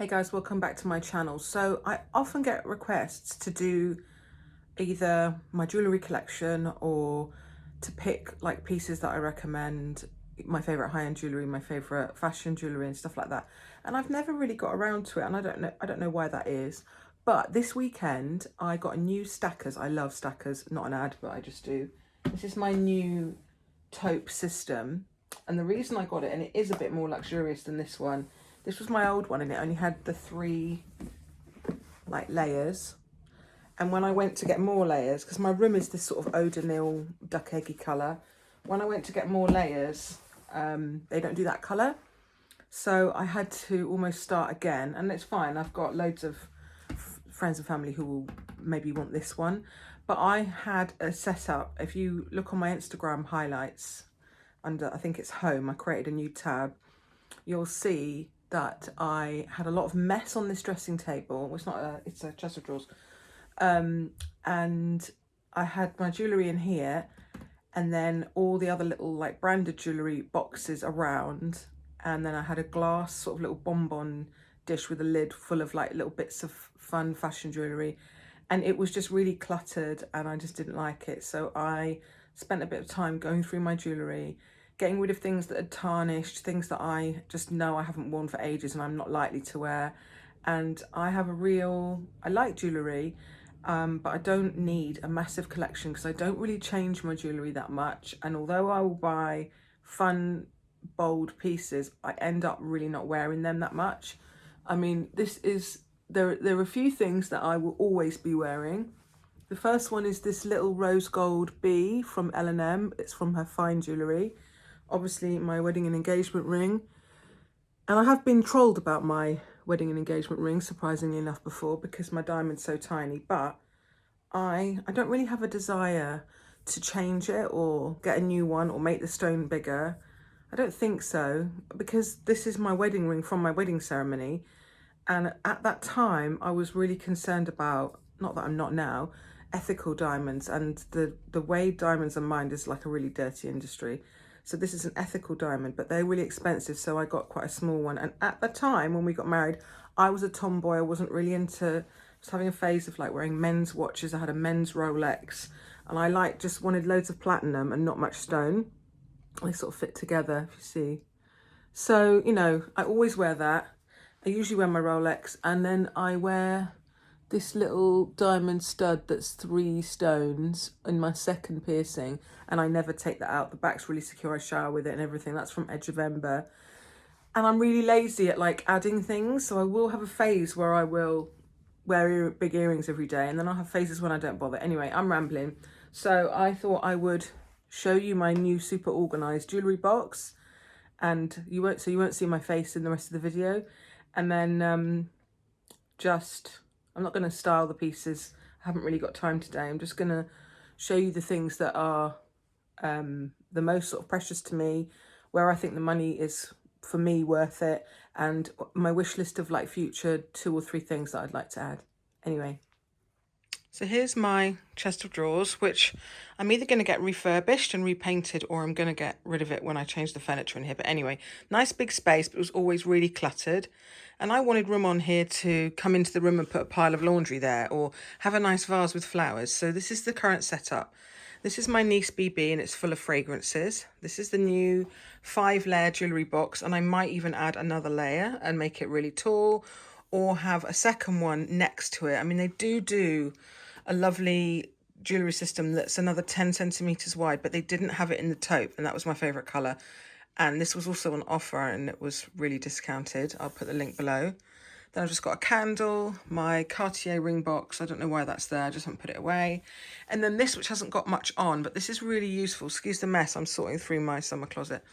Hey guys, welcome back to my channel. So I often get requests to do either my jewellery collection or to pick like pieces that I recommend, my favourite high-end jewellery, my favourite fashion jewellery and stuff like that. And I've never really got around to it, and I don't know why that is. But this weekend I got a new stackers. I love stackers, not an ad, but I just do. This is my new taupe system. And the reason I got it, and it is a bit more luxurious than this one, this was my old one and it only had the 3 like layers. And when I went to get more layers, because my room is this sort of O'Donnell duck eggy colour, when I went to get more layers, they don't do that colour. So I had to almost start again, and it's fine. I've got loads of friends and family who will maybe want this one. But I had a setup. If you look on my Instagram highlights, under, I think it's home, I created a new tab. You'll see that I had a lot of mess on this dressing table. Well, it's a chest of drawers. And I had my jewellery in here, and then all the other little like branded jewellery boxes around. And then I had a glass sort of little bonbon dish with a lid full of like little bits of fun fashion jewellery. And it was just really cluttered and I just didn't like it. So I spent a bit of time going through my jewellery, getting rid of things that had tarnished, things that I just know I haven't worn for ages and I'm not likely to wear. And I like jewellery, but I don't need a massive collection because I don't really change my jewellery that much. And although I will buy fun, bold pieces, I end up really not wearing them that much. I mean, there are a few things that I will always be wearing. The first one is this little rose gold bee from L&M. It's from her fine jewellery. Obviously my wedding and engagement ring. And I have been trolled about my wedding and engagement ring, surprisingly enough, before, because my diamond's so tiny. But I don't really have a desire to change it or get a new one or make the stone bigger. I don't think so, because this is my wedding ring from my wedding ceremony. And at that time, I was really concerned about, not that I'm not now, ethical diamonds. And the way diamonds are mined is like a really dirty industry. So this is an ethical diamond, but they're really expensive. So I got quite a small one. And at the time when we got married, I was a tomboy. I wasn't really into, just having a phase of like wearing men's watches. I had a men's Rolex and I just wanted loads of platinum and not much stone. They sort of fit together, if you see. So, you know, I always wear that. I usually wear my Rolex, and then I wear this little diamond stud that's 3 stones in my second piercing, and I never take that out. The back's really secure. I shower with it and everything. That's from Edge of Ember. And I'm really lazy at like adding things, so I will have a phase where I will wear big earrings every day, and then I'll have phases when I don't bother. Anyway, I'm rambling. So I thought I would show you my new super organized jewelry box, and you won't see my face in the rest of the video. And then I'm not going to style the pieces. I haven't really got time today. I'm just going to show you the things that are the most sort of precious to me, where I think the money is for me worth it, and my wish list of like future 2 or 3 things that I'd like to add. Anyway. So here's my chest of drawers, which I'm either going to get refurbished and repainted, or I'm going to get rid of it when I change the furniture in here. But anyway, nice big space, but it was always really cluttered. And I wanted room on here to come into the room and put a pile of laundry there, or have a nice vase with flowers. So this is the current setup. This is my niece BB and it's full of fragrances. This is the new 5-layer jewellery box, and I might even add another layer and make it really tall, or have a second one next to it. I mean, they do a lovely jewellery system that's another 10 centimetres wide, but they didn't have it in the taupe, and that was my favourite colour. And this was also on offer and it was really discounted. I'll put the link below. Then I've just got a candle, my Cartier ring box. I don't know why that's there, I just haven't put it away. And then this, which hasn't got much on, but this is really useful. Excuse the mess, I'm sorting through my summer closet.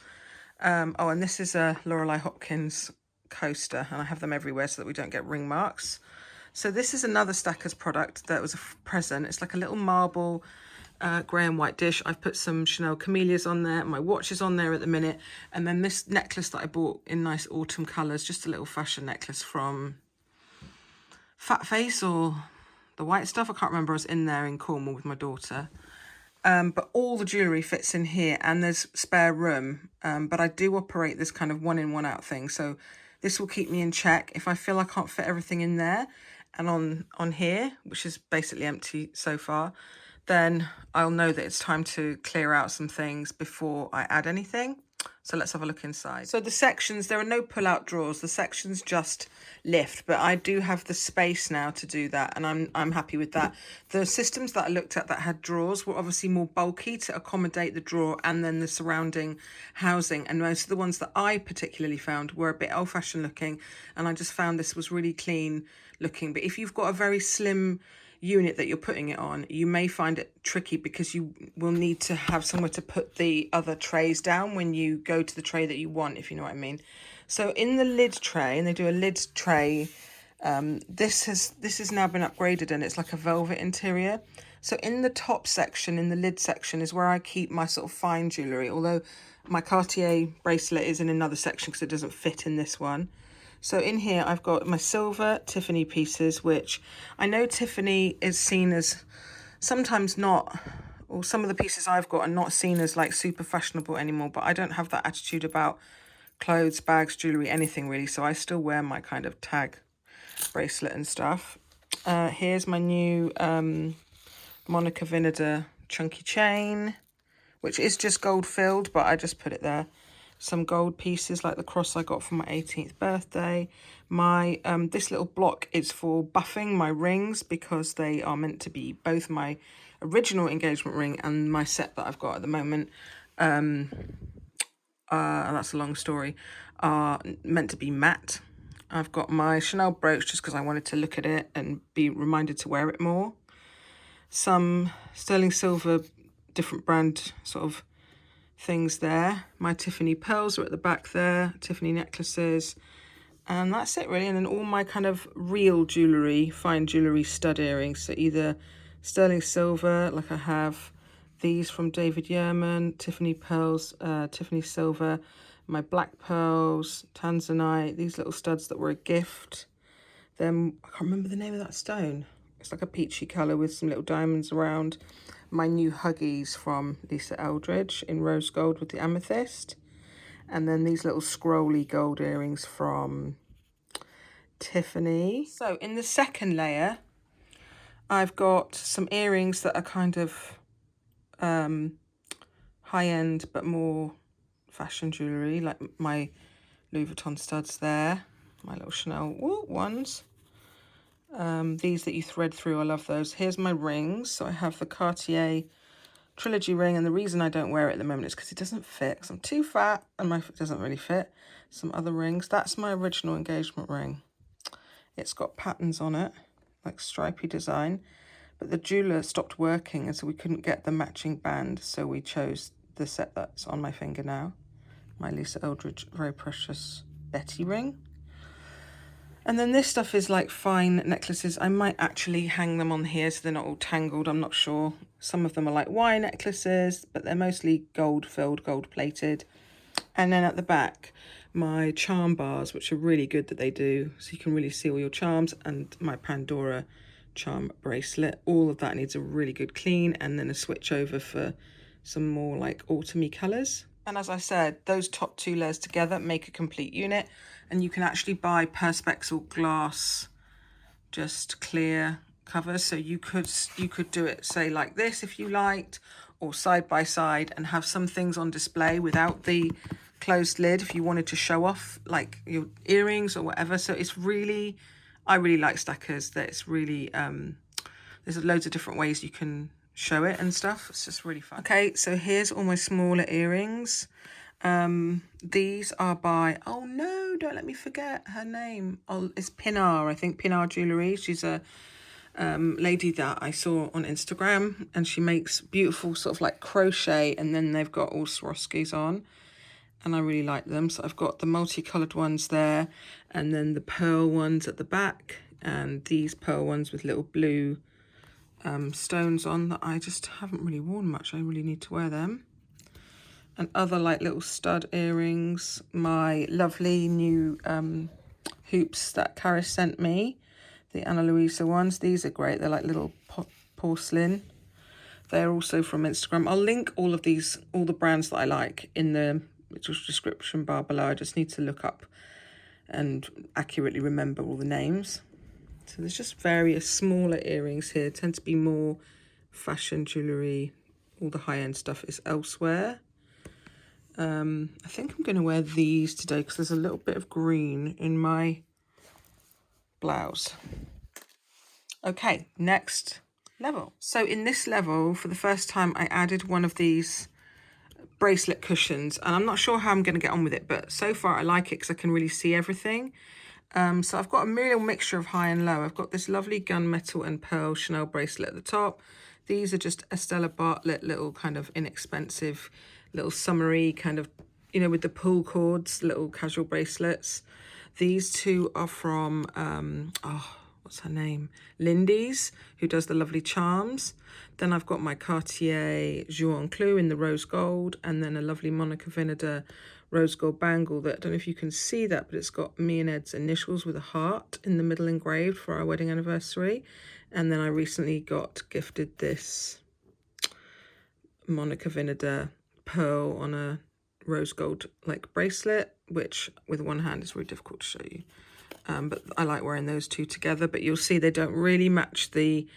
Oh, and this is a Lorelei Hopkins coaster, and I have them everywhere so that we don't get ring marks. So this is another Stackers product that was a present. It's like a little marble grey and white dish. I've put some Chanel camellias on there. My watch is on there at the minute. And then this necklace that I bought in nice autumn colours, just a little fashion necklace from Fat Face or the White Stuff. I can't remember. I was in there in Cornwall with my daughter. But all the jewellery fits in here and there's spare room. But I do operate this kind of 1 in 1 out thing. So This will keep me in check. If I feel I can't fit everything in there and on here, which is basically empty so far, then I'll know that it's time to clear out some things before I add anything. So let's have a look inside. So the sections, there are no pull-out drawers. The sections just lift, but I do have the space now to do that, and I'm happy with that. The systems that I looked at that had drawers were obviously more bulky to accommodate the drawer and then the surrounding housing, and most of the ones that I particularly found were a bit old-fashioned looking, and I just found this was really clean looking. But if you've got a very slim unit that you're putting it on, you may find it tricky because you will need to have somewhere to put the other trays down when you go to the tray that you want, if you know what I mean. So in the lid tray, and they do a lid tray, this has now been upgraded and it's like a velvet interior. So in the top section, in the lid section, is where I keep my sort of fine jewellery, although my Cartier bracelet is in another section because it doesn't fit in this one. So in here, I've got my silver Tiffany pieces, which I know Tiffany is seen as sometimes not, or some of the pieces I've got are not seen as like super fashionable anymore, but I don't have that attitude about clothes, bags, jewellery, anything really. So I still wear my kind of tag bracelet and stuff. Here's my new Monica Vinader chunky chain, which is just gold filled, but I just put it there. Some gold pieces like the cross I got for my 18th birthday. My this little block is for buffing my rings because they are meant to be both my original engagement ring and my set that I've got at the moment. And that's a long story. Are meant to be matte. I've got my Chanel brooch just because I wanted to look at it and be reminded to wear it more. Some sterling silver, different brand sort of things there. My Tiffany pearls are at the back there, Tiffany necklaces, and that's it really. And then all my kind of real jewellery, fine jewellery stud earrings, so either sterling silver, like I have these from David Yurman, Tiffany pearls, Tiffany silver, my black pearls, tanzanite, these little studs that were a gift. Then I can't remember the name of that stone. It's like a peachy colour with some little diamonds around. My new Huggies from Lisa Eldridge in rose gold with the amethyst. And then these little scrolly gold earrings from Tiffany. So in the second layer, I've got some earrings that are kind of high-end but more fashion jewellery, like my Louis Vuitton studs there, my little Chanel ones. These that you thread through, I love those. Here's my rings. So I have the Cartier trilogy ring, and the reason I don't wear it at the moment is because it doesn't fit, because I'm too fat and my foot doesn't really fit. Some other rings. That's my original engagement ring. It's got patterns on it, like stripy design, but the jeweler stopped working and so we couldn't get the matching band, so we chose the set that's on my finger now. My Lisa Eldridge Very Precious Betty ring. And then this stuff is like fine necklaces. I might actually hang them on here so they're not all tangled, I'm not sure. Some of them are like wire necklaces, but they're mostly gold filled, gold plated. And then at the back, my charm bars, which are really good that they do, so you can really see all your charms, and my Pandora charm bracelet. All of that needs a really good clean, and then a switch over for some more like autumny colours. And as I said, those top two layers together make a complete unit, and you can actually buy Perspex or glass, just clear covers. So you could do it, say, like this if you liked, or side by side, and have some things on display without the closed lid if you wanted to show off like your earrings or whatever. So it's really, I really like stackers. That it's really there's loads of different ways you can show it and stuff. It's just really fun. Okay, so here's all my smaller earrings. These are by, oh no, don't let me forget her name. Oh, it's Pinar, I think, Pinar Jewellery. She's a lady that I saw on Instagram, and she makes beautiful sort of like crochet, and then they've got all Swarovskis on, and I really like them. So I've got the multicolored ones there, and then the pearl ones at the back, and these pearl ones with little blue stones on that I just haven't really worn much. I really need to wear them. And other like little stud earrings, my lovely new hoops that Karis sent me, the Ana Luisa ones. These are great. They're like little porcelain. They're also from Instagram. I'll link all of these, all the brands that I like, in the description bar below. I just need to look up and accurately remember all the names. So there's just various smaller earrings here, tend to be more fashion jewellery. All the high-end stuff is elsewhere. I think I'm going to wear these today because there's a little bit of green in my blouse. Okay, next level. So in this level, for the first time, I added one of these bracelet cushions, and I'm not sure how I'm going to get on with it, but so far I like it because I can really see everything. So I've got a real mixture of high and low. I've got this lovely gunmetal and pearl Chanel bracelet at the top. These are just Estella Bartlett little kind of inexpensive, little summery kind of, you know, with the pull cords, little casual bracelets. These two are from, what's her name? Lindy's, who does the lovely charms. Then I've got my Cartier Jewellry in the rose gold, and then a lovely Monica Vinader rose gold bangle that, I don't know if you can see that, but it's got me and Ed's initials with a heart in the middle engraved for our wedding anniversary. And then I recently got gifted this Monica Vinader pearl on a rose gold like bracelet, which with one hand is really difficult to show you. But I like wearing those two together, but you'll see they don't really match the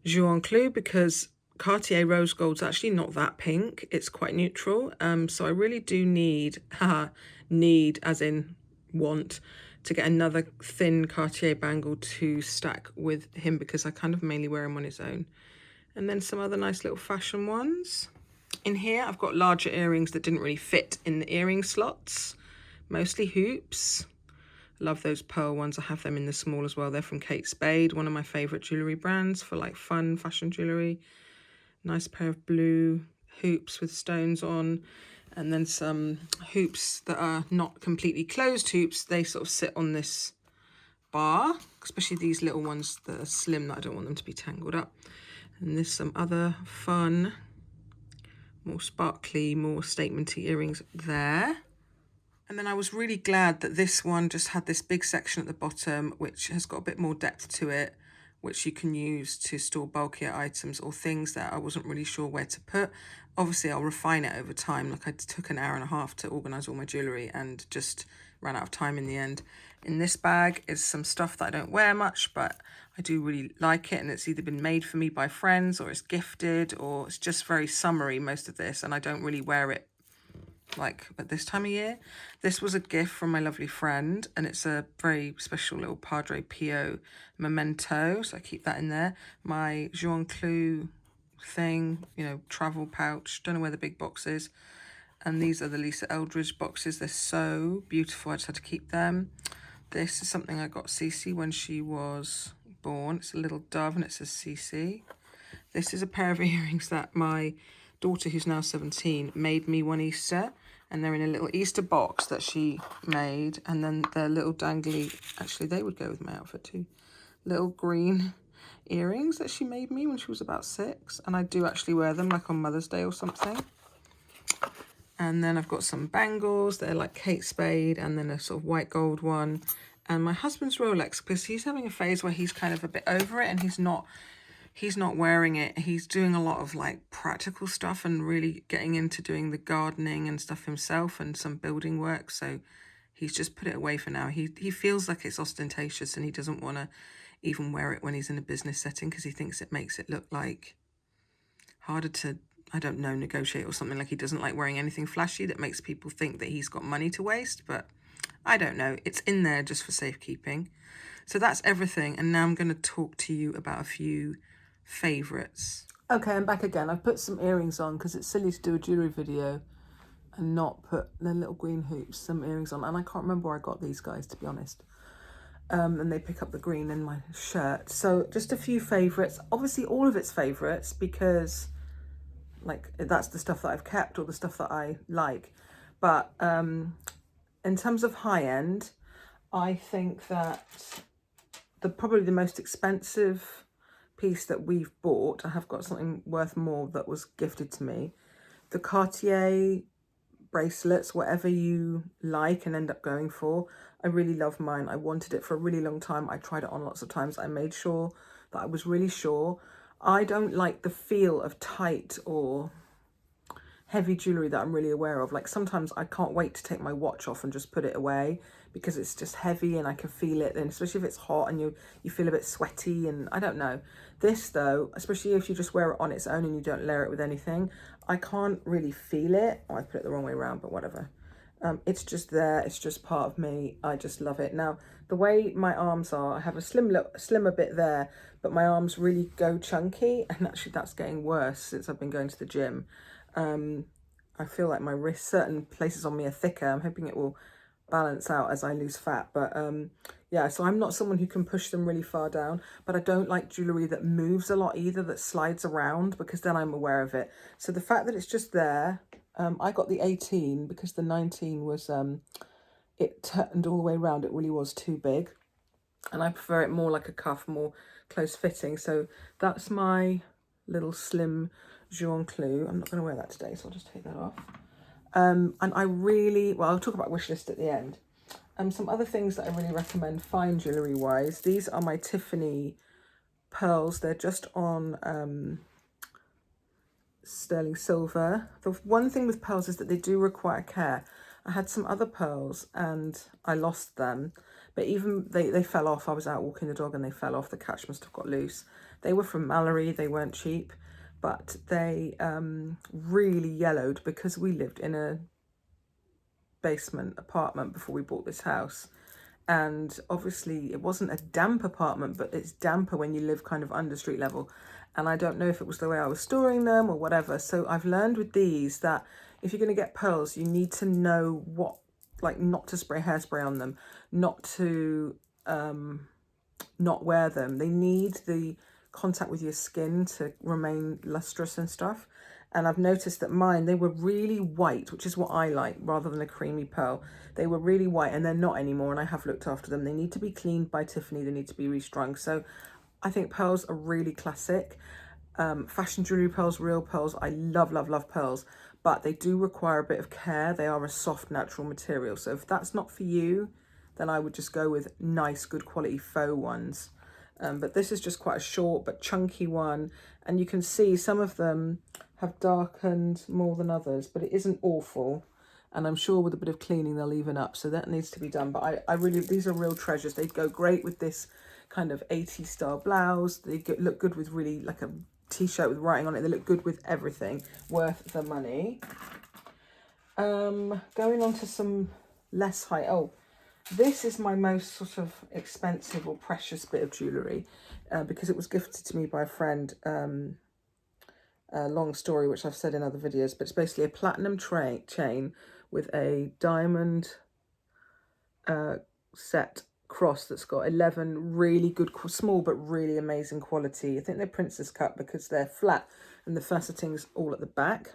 Jewellry because Cartier rose gold's actually not that pink. It's quite neutral. So I really do need as in want, to get another thin Cartier bangle to stack with him because I kind of mainly wear him on his own. And then some other nice little fashion ones. In here, I've got larger earrings that didn't really fit in the earring slots, mostly hoops. Love those pearl ones. I have them in the small as well. They're from Kate Spade, one of my favorite jewelry brands for like fun fashion jewelry. Nice pair of blue hoops with stones on, and then some hoops that are not completely closed hoops. They sort of sit on this bar, especially these little ones that are slim that I don't want them to be tangled up. And there's some other fun, more sparkly, more statementy earrings there. And then I was really glad that this one just had this big section at the bottom, which has got a bit more depth to it, which you can use to store bulkier items or things that I wasn't really sure where to put. Obviously, I'll refine it over time. Like I took an hour and a half to organise all my jewellery and just ran out of time in the end. In this bag is some stuff that I don't wear much, but I do really like it. And it's either been made for me by friends or it's gifted or it's just very summery, most of this. And I don't really wear it like at this time of year. This was a gift from my lovely friend, and it's a very special little Padre Pio memento, so I keep that in there. My Jewellry thing, you know, travel pouch, don't know where the big box is. And these are the Lisa Eldridge boxes. They're so beautiful, I just had to keep them. This is something I got Cece when she was born. It's a little dove and it says Cece. This is a pair of earrings that my daughter, who's now 17, made me one Easter, and they're in a little Easter box that she made, and then they're little dangly, actually they would go with my outfit too, little green earrings that she made me when she was about 6, and I do actually wear them like on Mother's Day or something. And then I've got some bangles, they're like Kate Spade, and then a sort of white gold one, and my husband's Rolex, because he's having a phase where he's kind of a bit over it and he's not wearing it. He's doing a lot of like practical stuff and really getting into doing the gardening and stuff himself and some building work. So he's just put it away for now. He feels like it's ostentatious and he doesn't want to even wear it when he's in a business setting because he thinks it makes it look like harder to, I don't know, negotiate or something. Like he doesn't like wearing anything flashy that makes people think that he's got money to waste. But I don't know. It's in there just for safekeeping. So that's everything. And now I'm going to talk to you about a few favorites. Okay, I'm back again. I've put some earrings on because it's silly to do a jewelry video and not put the little green hoops, some earrings on. And I can't remember where I got these guys, to be honest. And they pick up the green in my shirt. So just a few favorites. Obviously all of it's favorites because like that's the stuff that I've kept or the stuff that I like. But in terms of high end, I think that probably the most expensive piece that we've bought, I have got something worth more that was gifted to me. The Cartier bracelets, whatever you like and end up going for, I really love mine. I wanted it for a really long time. I tried it on lots of times. I made sure that I was really sure. I don't like the feel of tight or heavy jewellery that I'm really aware of. Like sometimes I can't wait to take my watch off and just put it away because it's just heavy and I can feel it, and especially if it's hot and you feel a bit sweaty, and I don't know. This though, especially if you just wear it on its own and you don't layer it with anything, I can't really feel it. Oh, I put it the wrong way around, but whatever. It's just there, it's just part of me. I just love it. Now, the way my arms are, I have a slimmer bit there, but my arms really go chunky, and actually that's getting worse since I've been going to the gym. I feel like my wrists, certain places on me are thicker. I'm hoping it will balance out as I lose fat, but yeah, so I'm not someone who can push them really far down, but I don't like jewellery that moves a lot either, that slides around, because then I'm aware of it. So the fact that it's just there, I got the 18 because the 19 was, it turned all the way around. It really was too big. And I prefer it more like a cuff, more close fitting. So that's my little slim Jewellry. I'm not going to wear that today, so I'll just take that off. And I really, well, I'll talk about Wishlist at the end. Some other things that I really recommend fine jewellery wise. These are my Tiffany pearls. They're just on sterling silver. The one thing with pearls is that they do require care. I had some other pearls and I lost them, but even they fell off. I was out walking the dog and they fell off. The catch must have got loose. They were from Mallory. They weren't cheap, but they really yellowed because we lived in a basement apartment before we bought this house. And obviously it wasn't a damp apartment, but it's damper when you live kind of under street level. And I don't know if it was the way I was storing them or whatever. So I've learned with these that if you're going to get pearls, you need to know what, like not to spray hairspray on them, not to not wear them. They need the contact with your skin to remain lustrous and stuff. And I've noticed that mine, they were really white, which is what I like, rather than a creamy pearl. They were really white and they're not anymore, and I have looked after them. They need to be cleaned by Tiffany. They need to be restrung. So I think pearls are really classic. Fashion jewellery pearls, real pearls. I love, love, love pearls, but they do require a bit of care. They are a soft, natural material. So if that's not for you, then I would just go with nice, good quality faux ones. But this is just quite a short but chunky one. And you can see some of them have darkened more than others, but it isn't awful. And I'm sure with a bit of cleaning, they'll even up. So that needs to be done. But I really, these are real treasures. They go great with this kind of 80s style blouse. They look good with really like a t-shirt with writing on it. They look good with everything. Worth the money. Going on to some less high. Oh, this is my most sort of expensive or precious bit of jewellery because it was gifted to me by a friend. Long story, which I've said in other videos, but it's basically a platinum chain with a diamond set cross that's got 11 really good, small but really amazing quality. I think they're princess cut because they're flat and the facetting's all at the back.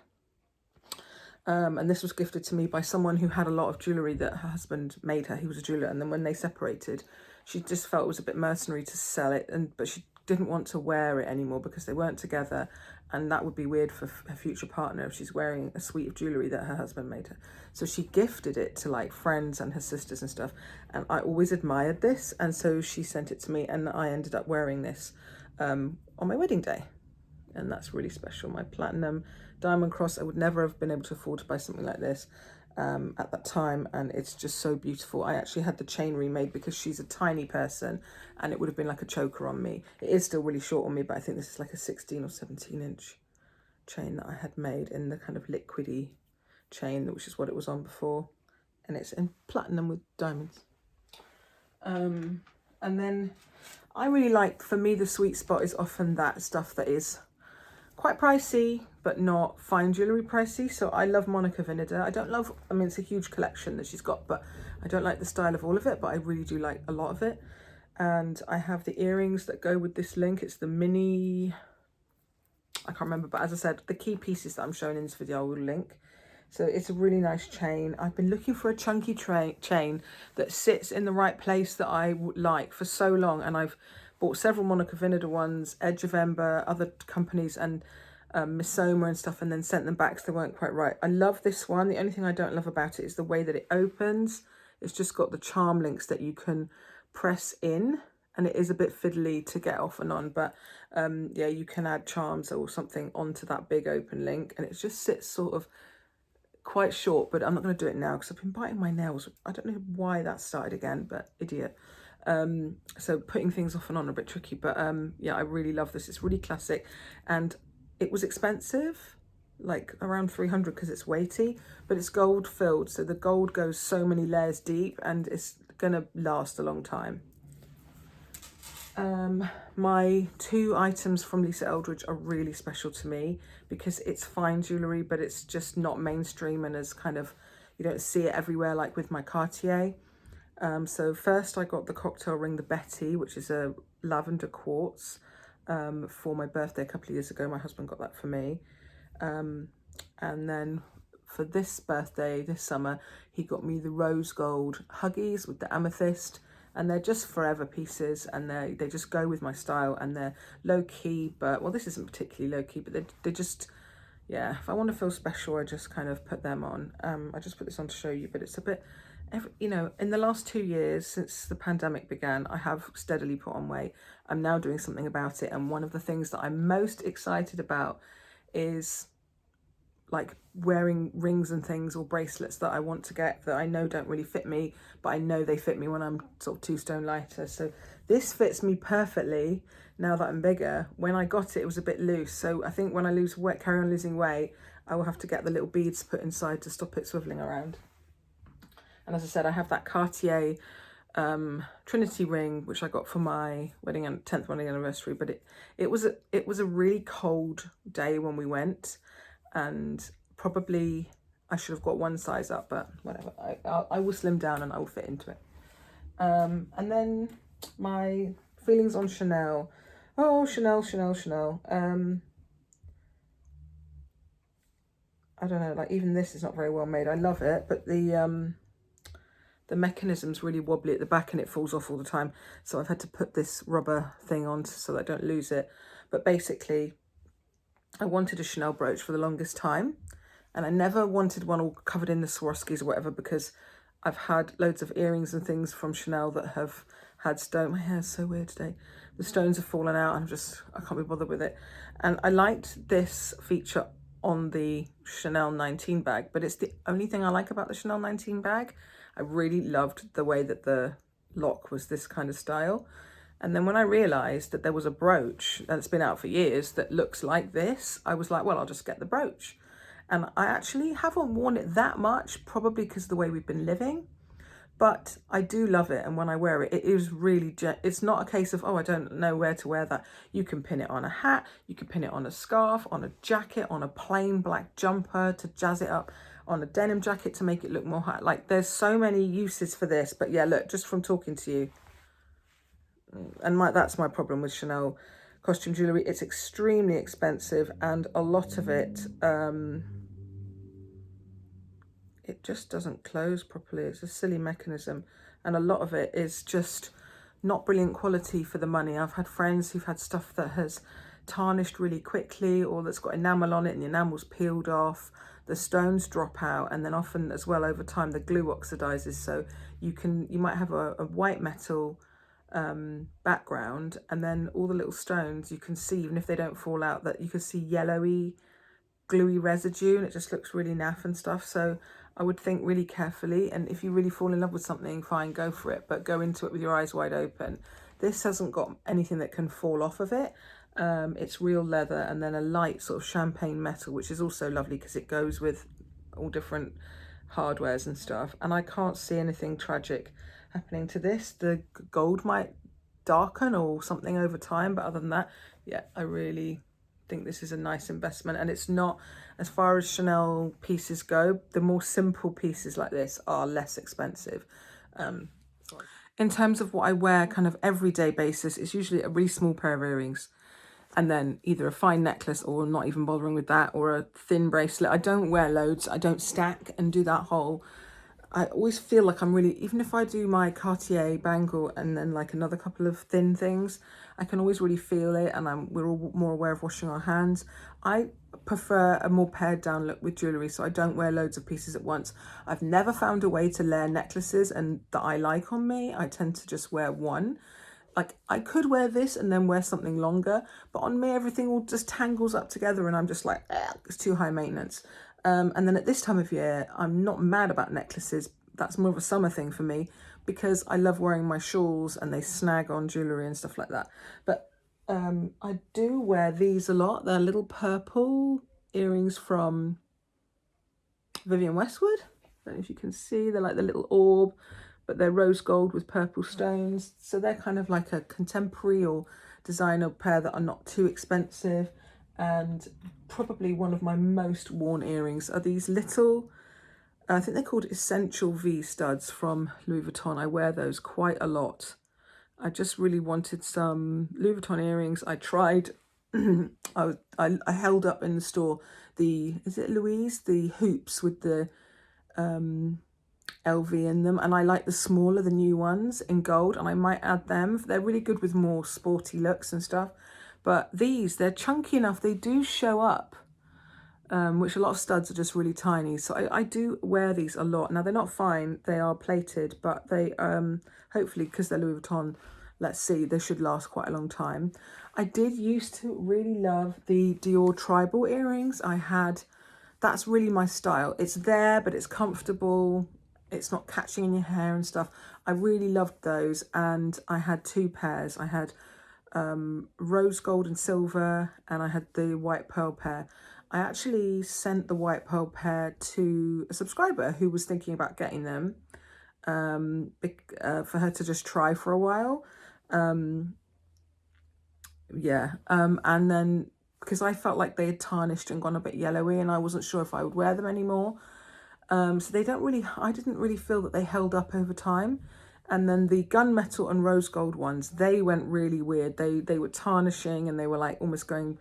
And this was gifted to me by someone who had a lot of jewellery that her husband made her. He was a jeweller, and then when they separated, she just felt it was a bit mercenary to sell it, but she didn't want to wear it anymore because they weren't together, and that would be weird for her future partner if she's wearing a suite of jewellery that her husband made her. So she gifted it to like friends and her sisters and stuff, and I always admired this, and so she sent it to me, and I ended up wearing this on my wedding day. And that's really special. My platinum diamond cross. I would never have been able to afford to buy something like this at that time, and it's just so beautiful. I actually had the chain remade because she's a tiny person and it would have been like a choker on me. It is still really short on me, but I think this is like a 16 or 17 inch chain that I had made in the kind of liquidy chain, which is what it was on before, and it's in platinum with diamonds. And then I really like, for me the sweet spot is often that stuff that is quite pricey, but not fine jewellery pricey. So I love Monica Vinader. I don't love, I mean, it's a huge collection that she's got, but I don't like the style of all of it, but I really do like a lot of it. And I have the earrings that go with this link. It's the mini, I can't remember, but as I said, the key pieces that I'm showing in this video I will link. So it's a really nice chain. I've been looking for a chunky chain that sits in the right place that I would like for so long, and I've bought several Monica Vinader ones, Edge of Ember, other companies, and Miss Soma and stuff, and then sent them back because they weren't quite right. I love this one. The only thing I don't love about it is the way that it opens. It's just got the charm links that you can press in, and it is a bit fiddly to get off and on, but yeah, you can add charms or something onto that big open link, and it just sits sort of quite short, but I'm not going to do it now because I've been biting my nails. I don't know why that started again, but idiot. So putting things off and on are a bit tricky, but yeah, I really love this. It's really classic, and it was expensive, like around 300 because it's weighty, but it's gold filled, so the gold goes so many layers deep and it's gonna last a long time. My 2 items from Lisa Eldridge are really special to me because it's fine jewellery, but it's just not mainstream and as kind of, you don't see it everywhere like with my Cartier. So first I got the cocktail ring, the Betty, which is a lavender quartz, for my birthday a couple of years ago. My husband got that for me. And then for this birthday, this summer, he got me the rose gold Huggies with the amethyst. And they're just forever pieces, and they just go with my style, and they're low key, but, well, this isn't particularly low key, but they just, yeah, if I want to feel special, I just kind of put them on. I just put this on to show you, but it's a bit, you know, in the last 2 years since the pandemic began, I have steadily put on weight. I'm now doing something about it, and one of the things that I'm most excited about is like wearing rings and things or bracelets that I want to get that I know don't really fit me, but I know they fit me when I'm sort of 2 stone lighter. So this fits me perfectly now that I'm bigger. When I got it, it was a bit loose. So I think when I carry on losing weight, I will have to get the little beads put inside to stop it swiveling around. And as I said, I have that Cartier Trinity ring, which I got for my 10th wedding anniversary, but it was a really cold day when we went, and probably I should have got 1 size up, but whatever. I will slim down and I will fit into it. And then my feelings on Chanel. Oh, Chanel. I don't know, like even this is not very well made. I love it, but the mechanism's really wobbly at the back and it falls off all the time. So I've had to put this rubber thing on so that I don't lose it. But basically, I wanted a Chanel brooch for the longest time, and I never wanted one all covered in the Swarovskis or whatever, because I've had loads of earrings and things from Chanel that have had stone. My hair's so weird today. The stones have fallen out. I can't be bothered with it. And I liked this feature on the Chanel 19 bag, but it's the only thing I like about the Chanel 19 bag. I really loved the way that the lock was this kind of style. And then when I realised that there was a brooch that's been out for years that looks like this, I was like, well, I'll just get the brooch. And I actually haven't worn it that much, probably because of the way we've been living. But I do love it, and when I wear it, it is really, it's not a case of, oh, I don't know where to wear that. You can pin it on a hat, you can pin it on a scarf, on a jacket, on a plain black jumper to jazz it up, on a denim jacket to make it look more hot. Like, there's so many uses for this. But yeah, look, just from talking to you, and that's my problem with Chanel costume jewellery. It's extremely expensive, and a lot of it, it just doesn't close properly. It's a silly mechanism, and a lot of it is just not brilliant quality for the money. I've had friends who've had stuff that has tarnished really quickly, or that's got enamel on it and the enamel's peeled off, the stones drop out, and then often as well over time the glue oxidizes, so you might have a white metal background, and then all the little stones you can see, even if they don't fall out, that you can see yellowy gluey residue, and it just looks really naff and stuff. So I would think really carefully, and if you really fall in love with something, fine, go for it, but go into it with your eyes wide open. This hasn't got anything that can fall off of it. It's real leather, and then a light sort of champagne metal, which is also lovely because it goes with all different hardwares and stuff. And I can't see anything tragic happening to this. The gold might darken or something over time, but other than that, yeah, I really think this is a nice investment. And it's not, as far as Chanel pieces go, the more simple pieces like this are less expensive. In terms of what I wear kind of everyday basis, it's usually a really small pair of earrings, and then either a fine necklace, or not even bothering with that, or a thin bracelet. I don't wear loads. I don't stack and do that whole, I always feel like I'm really, even if I do my Cartier bangle and then like another couple of thin things, I can always really feel it, and we're all more aware of washing our hands. I prefer a more pared down look with jewellery, so I don't wear loads of pieces at once. I've never found a way to layer necklaces and that I like on me. I tend to just wear one. like I could wear this and then wear something longer, but on me everything all just tangles up together and I'm just like, it's too high maintenance. And then at this time of year, I'm not mad about necklaces. That's more of a summer thing for me because I love wearing my shawls and they snag on jewellery and stuff like that. But I do wear these a lot. They're little purple earrings from Vivienne Westwood. I don't know if you can see, they're like the little orb, but they're rose gold with purple stones. So they're kind of like a contemporary or designer pair that are not too expensive. And probably one of my most worn earrings are these little, I think they're called Essential V studs from Louis Vuitton. I wear those quite a lot. I just really wanted some Louis Vuitton earrings. I tried, I held up in the store the, is it Louise? The hoops with the LV in them, and I like the smaller, the new ones in gold, and I might add them. They're really good with more sporty looks and stuff. But these, they're chunky enough, they do show up, which a lot of studs are just really tiny. So I do wear these a lot. Now, they're not fine, they are plated, but they, hopefully, because they're Louis Vuitton, let's see, they should last quite a long time. I did used to really love the Dior tribal earrings. That's really my style. It's there, but it's comfortable. It's not catching in your hair and stuff. I really loved those, and I had two pairs. I had rose gold and silver, and I had the white pearl pair. I actually sent the white pearl pair to a subscriber who was thinking about getting them for her to just try for a while. And then because I felt like they had tarnished and gone a bit yellowy and I wasn't sure if I would wear them anymore. So they don't really, I didn't really feel that they held up over time. And then the gunmetal and rose gold ones, they went really weird. They were tarnishing and they were like almost going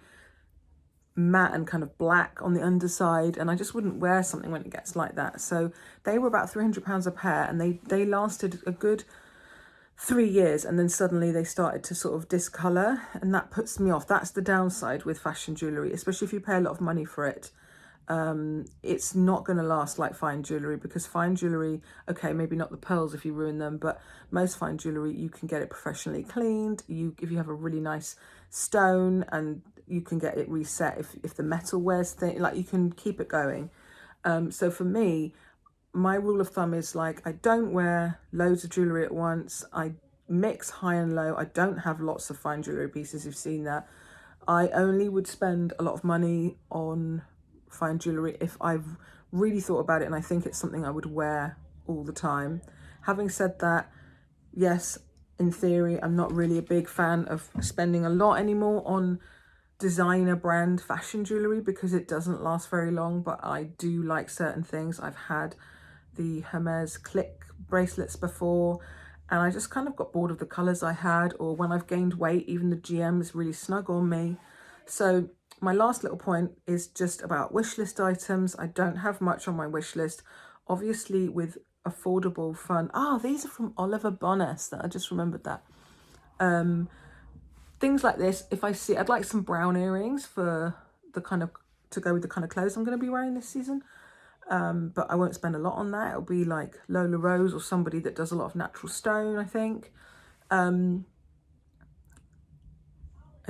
matte and kind of black on the underside. And I just wouldn't wear something when it gets like that. So they were about £300 a pair, and they lasted a good 3 years, and then suddenly they started to sort of discolor, and that puts me off. That's the downside with fashion jewelry, especially if you pay a lot of money for it. It's not going to last like fine jewelry, because fine jewelry, okay, maybe not the pearls if you ruin them, but most fine jewelry, you can get it professionally cleaned. If you have a really nice stone, and you can get it reset if the metal wears thin, like you can keep it going. So for me, my rule of thumb is like, I don't wear loads of jewellery at once. I mix high and low. I don't have lots of fine jewellery pieces. You've seen that. I only would spend a lot of money on fine jewellery if I've really thought about it and I think it's something I would wear all the time. Having said that, yes, in theory, I'm not really a big fan of spending a lot anymore on designer brand fashion jewellery because it doesn't last very long, but I do like certain things. I've had the Hermes click bracelets before, and I just kind of got bored of the colours I had, or when I've gained weight, even the GM is really snug on me. So my last little point is just about wish list items. I don't have much on my wish list, obviously, with affordable fun. These are from Oliver Bonas, that I just remembered that. Things like this, if I see, I'd like some brown earrings for the kind of, to go with the kind of clothes I'm going to be wearing this season. But I won't spend a lot on that. It'll be like Lola Rose or somebody that does a lot of natural stone, I think. In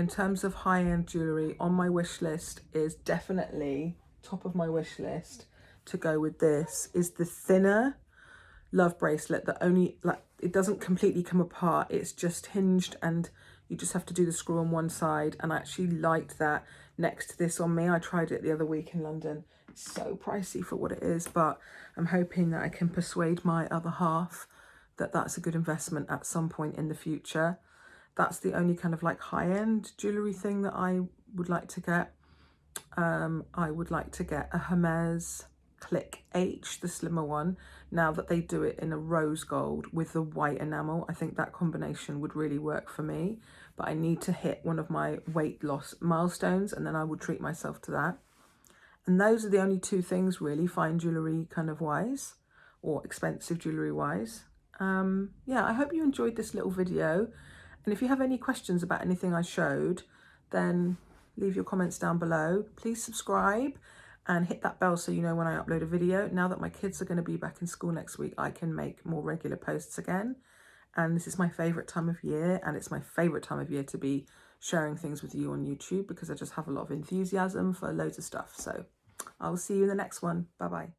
terms of high-end jewellery, on my wish list is definitely top of my wish list to go with this is the thinner love bracelet that only, like, it doesn't completely come apart. It's just hinged and you just have to do the screw on one side. And I actually liked that next to this on me. I tried it the other week in London. It's so pricey for what it is, but I'm hoping that I can persuade my other half that that's a good investment at some point in the future. That's the only kind of like high-end jewellery thing that I would like to get. I would like to get a Hermes Click H, the slimmer one, now that they do it in a rose gold with the white enamel. I think that combination would really work for me, but I need to hit one of my weight loss milestones and then I would treat myself to that. And those are the only two things really, fine jewellery kind of wise, or expensive jewellery wise. Yeah, I hope you enjoyed this little video. And if you have any questions about anything I showed, then leave your comments down below. Please subscribe and hit that bell so you know when I upload a video. Now that my kids are going to be back in school next week, I can make more regular posts again. And this is my favourite time of year, and it's my favourite time of year to be sharing things with you on YouTube because I just have a lot of enthusiasm for loads of stuff. So I'll see you in the next one. Bye bye.